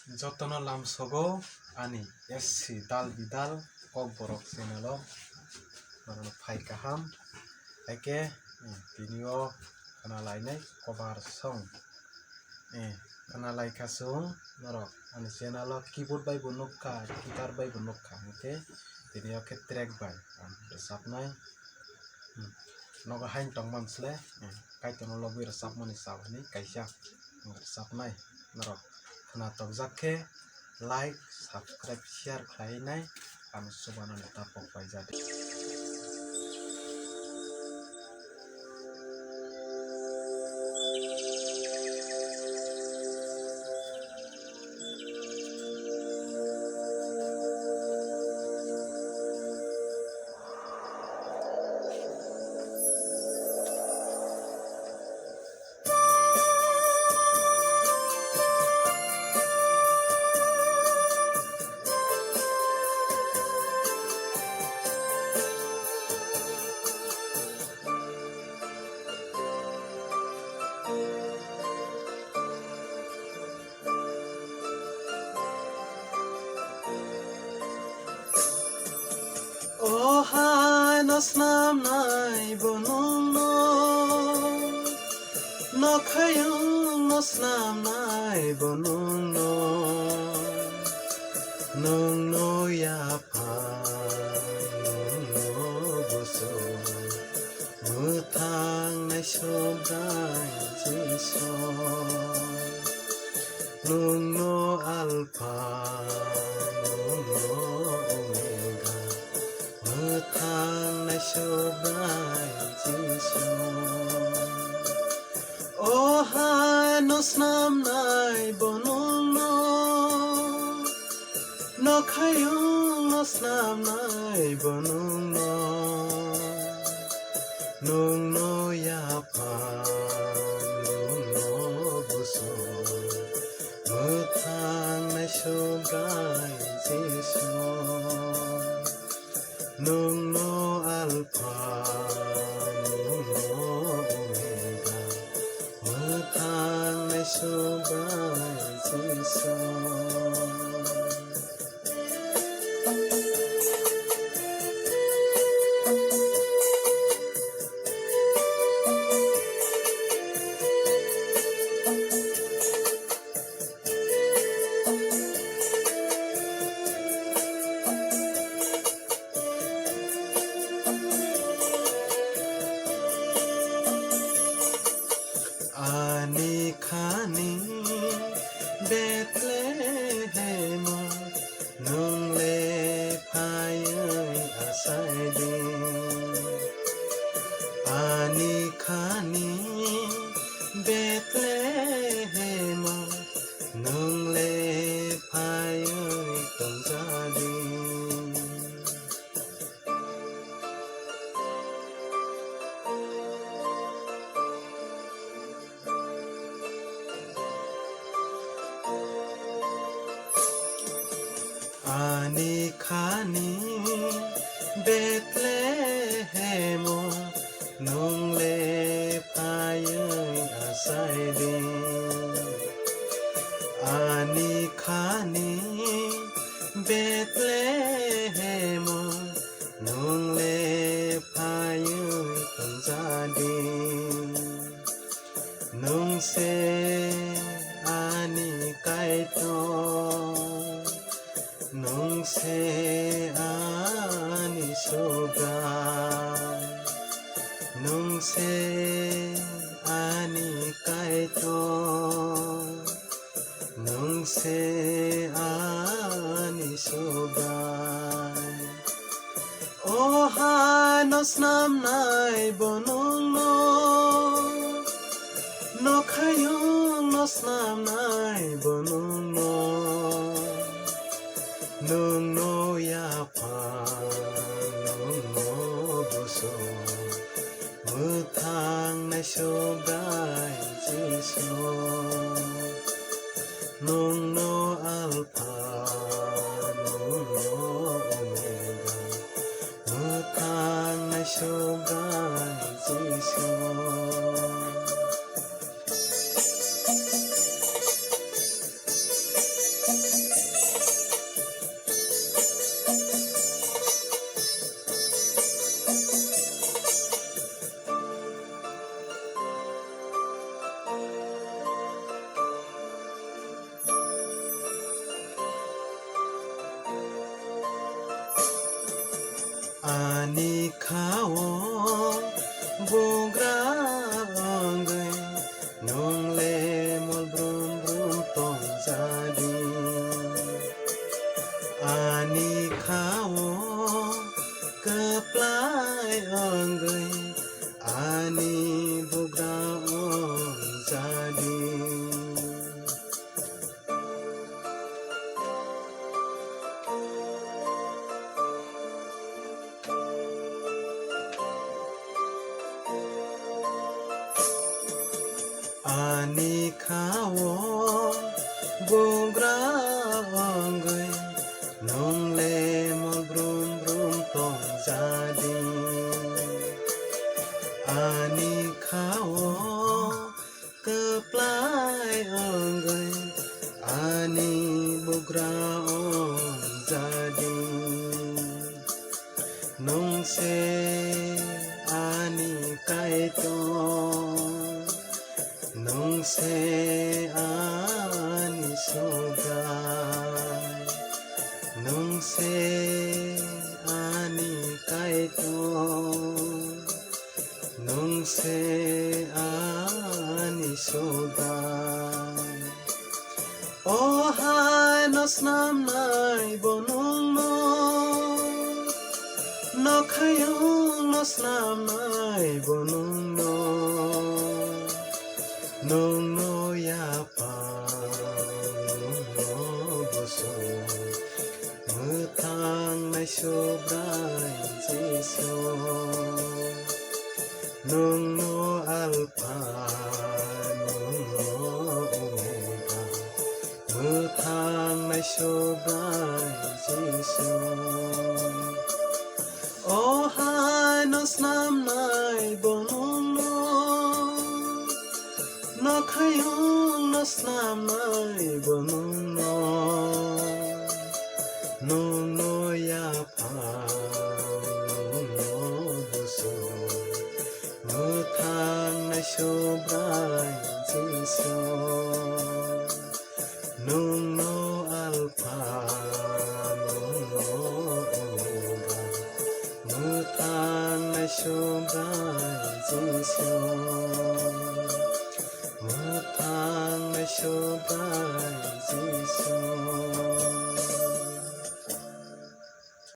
Jotono lamsogo ani esi dal bidal kok borok channel o phai kaham eke binio kana lainai kobar song kana laika song norok ani channel o keyboard bai bo nukka guitar bai bo nukka hingke binio ke track bai resapnai nogo hain tongmam sle kaitono logoi resapmani sabani kaisa resapnai norok khana tongjak khe like subscribe share khlainai ang subano tapok paijak. Oh hai nos nam nai bonong no no khayong nos nam nai bonong no nong no ya pa nong no buso muthang nai sobrai jiso nong no alpha nong no omega muthang nai sobrai jiso oh hai nos nam nai bonong no no khayong nos nam nai bonong no nong no ya pa nong no buso muthang nai sobrai jiso nong no alpha nong no omega muthang nai sobrai jiso. Ani khani Bethlehem nung le phai asai di ani khani Bethlehem nung le phai tong ja di ani khani Bethlehem nung le phai asai di ani khani Bethlehem nung le phai tong ja di nung se ani kai to nung se ani sobrai nung se ani kai to nung se ani sobrai oh hai nos nam nai bonong no no khayong nos nam nai bonong no nung no ya pa nung no buso muthang nai sobrai jiso nung no alpha nung no omega muthang nai sobrai jiso. Ani khao bogra angai nong le mol brum brum tong jadi Ani khao keplai angai ani bogra jadi Ani khao bogra angai nong le mol brum brum tong jadi Ani khao keplai angai ani bogra jadi nong se ani kaito nong se ani sogai nong se ani kaito nong se ani sogai oh hai nos nam nai bonong no khayong nos nam nai bonong nong no ya pa nong no boso thang nai so brai jiso nong no alpha nong no omega thang nai so brai jiso oh hai nos nam nai bonong no khayong nos nam nai bonong no ya pa nong no boso no thang nai so brai jiso